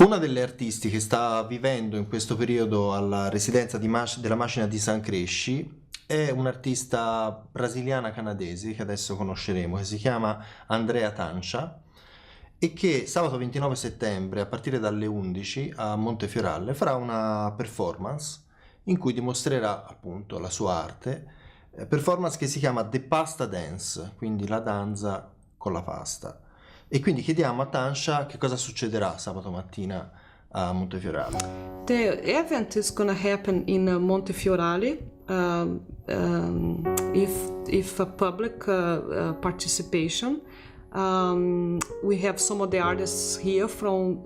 Una delle artisti che sta vivendo in questo periodo alla residenza della Macina di San Cresci è un'artista brasiliana canadese che adesso conosceremo, che si chiama Andrea Tancha e che sabato 29 settembre a partire dalle 11 a Montefioralle farà una performance in cui dimostrerà appunto la sua arte, performance che si chiama The Pasta Dance, quindi la danza con la pasta. E quindi chiediamo a Tancha che cosa succederà sabato mattina a Montefioralle. The event is going to happen in Montefioralle if a public participation. We have some of the artists here from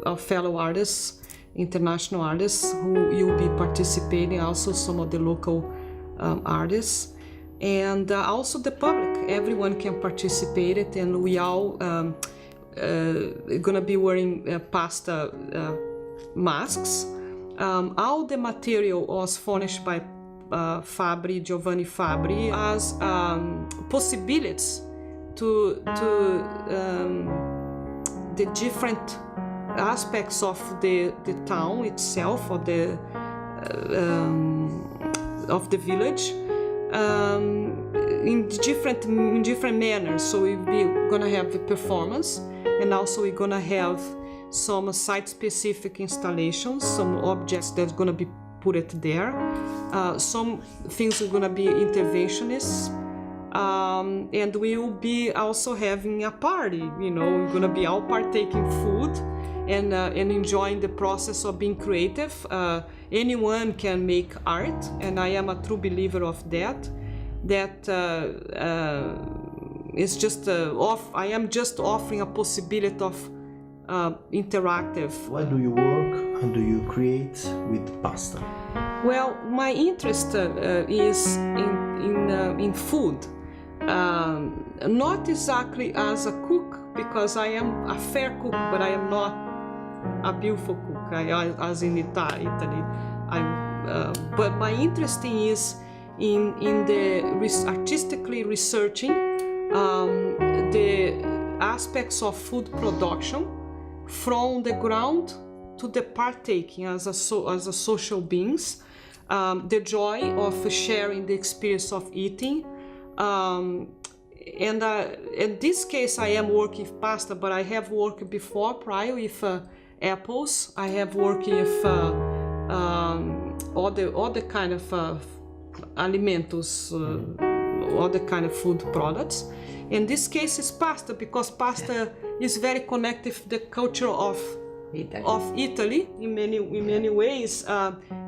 our fellow artists, international artists, who will be participating, also some of the local artists. And also the public, everyone can participate it, and we all gonna be wearing pasta masks. All the material was furnished by Giovanni Fabri as possibilities to the different aspects of the town itself, or of the village. In different manners. So we're gonna have the performance, and also we're gonna have some site-specific installations, some objects that's gonna be put it there. Some things are gonna be interventionists, and we will be also having a party. We're gonna be all partaking food and enjoying the process of being creative. Anyone can make art, and I am a true believer of that. Is just I am just offering a possibility of interactive. Why do you work and do you create with pasta? Well, my interest is in food. Not exactly as a cook, because I am a fair cook, but I am not a beautiful cook, as in Italy. But my interest is in the artistically researching the aspects of food production from the ground to the partaking as a social beings, the joy of sharing the experience of eating. And in this case, I am working with pasta, but I have worked before, prior, with apples. I have worked with other kind of alimentos, other kind of food products. In this case, it's pasta, because pasta is very connected to the culture of Italy. In many ways.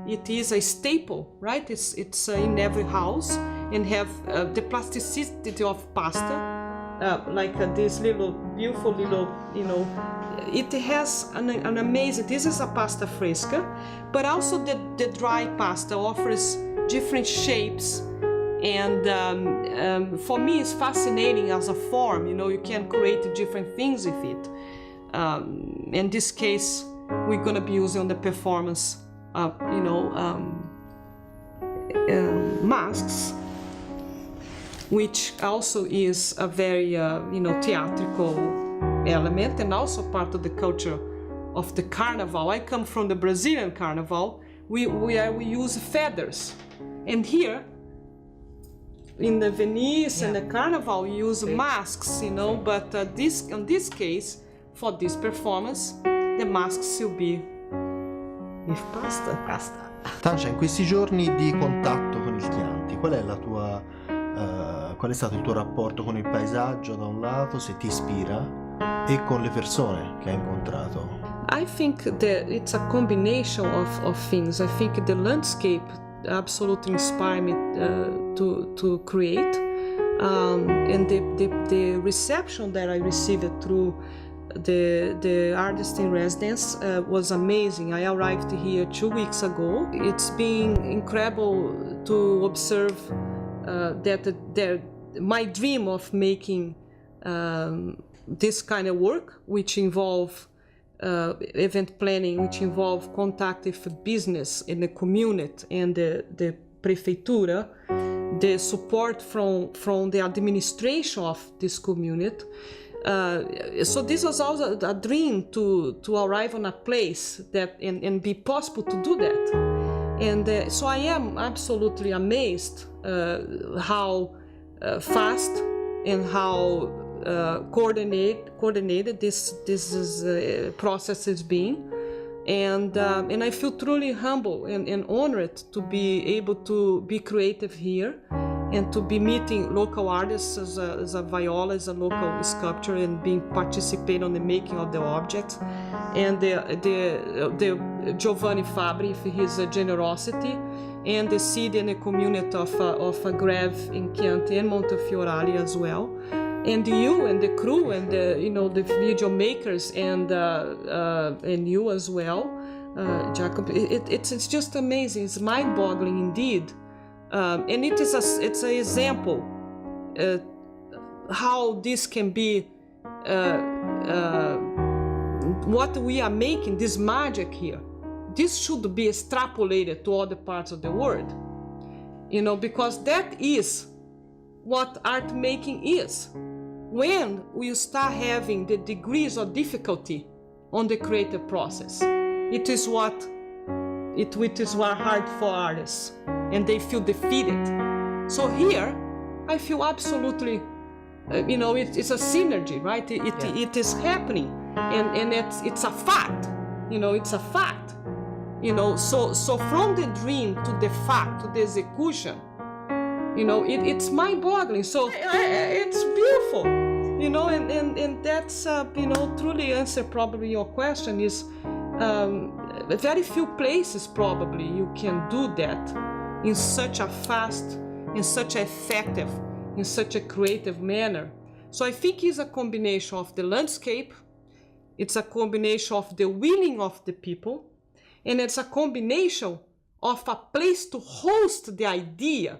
It is a staple, right? It's in every house, and have the plasticity of pasta, like this beautiful little, it has an amazing, this is a pasta fresca, but also the dry pasta offers different shapes, and for me it's fascinating as a form. You can create different things with it. In this case, we're gonna be using the performance masks, which also is a very theatrical element, and also part of the culture of the carnival. I come from the Brazilian carnival. We use feathers, and here in the Venice and the carnival we use masks, but in this case, for this performance, the masks will be with pasta. Tancha, in questi giorni di contatto con il Chianti, qual è stato il tuo rapporto con il paesaggio da un lato, se ti ispira, e con le persone che hai incontrato? I think that it's a combination of things. I think the landscape absolutely inspired me to create, and the reception that I received through the artist in residence was amazing. I arrived here 2 weeks ago. It's been incredible to observe that my dream of making this kind of work, which involve event planning, which involve contact with business in the community and the prefeitura, the support from the administration of this community, So this was also a dream to arrive on a place that and be possible to do that. And so I am absolutely amazed how fast and how coordinated this process has been. And I feel truly humble and honored to be able to be creative here and to be meeting local artists as a viola, as a local sculptor, and being participate on the making of the objects. And the Giovanni Fabri for his generosity, and the city and the community of Greve in Chianti and Montefioralle as well. And you and the crew and the video makers and you as well, Jacob. It's just amazing. It's mind-boggling indeed, and it's an example how this can be what we are making, this magic here. This should be extrapolated to other parts of the world, because that is what art making is. When we start having the degrees of difficulty on the creative process, it is what hard for artists, and they feel defeated. So here, I feel absolutely, it's a synergy, right? It is happening, and it's a fact, it's a fact, So from the dream to the fact to the execution, it's mind-boggling. So it's beautiful, and that's truly answer probably your question is very few places probably you can do that in such a fast, in such an effective, in such a creative manner. So I think it's a combination of the landscape, it's a combination of the willing of the people, and it's a combination of a place to host the idea.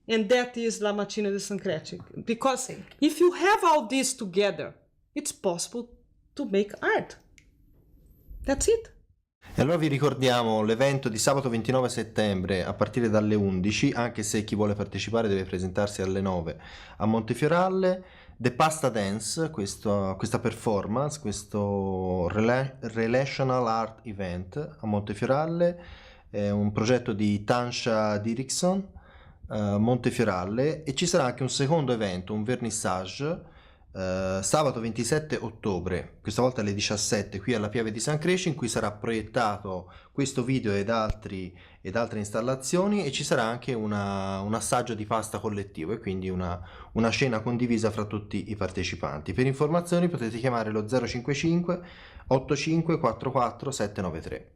And that is La Macina di San Cresci. Because if you have all this together, it's possible to make art. That's it. E allora vi ricordiamo l'evento di sabato 29 settembre a partire dalle 11, anche se chi vuole partecipare deve presentarsi alle 9 a Montefioralle. The Pasta Dance, questa performance, questo relational art event a Montefioralle, è un progetto di Tancha Dirickson, Montefioralle, e ci sarà anche un secondo evento, un vernissage, sabato 27 ottobre, questa volta alle 17 qui alla Pieve di San Cresci, in cui sarà proiettato questo video ed altre installazioni, e ci sarà anche un assaggio di pasta collettivo e quindi una cena condivisa fra tutti i partecipanti. Per informazioni potete chiamare lo 055 85 44 793.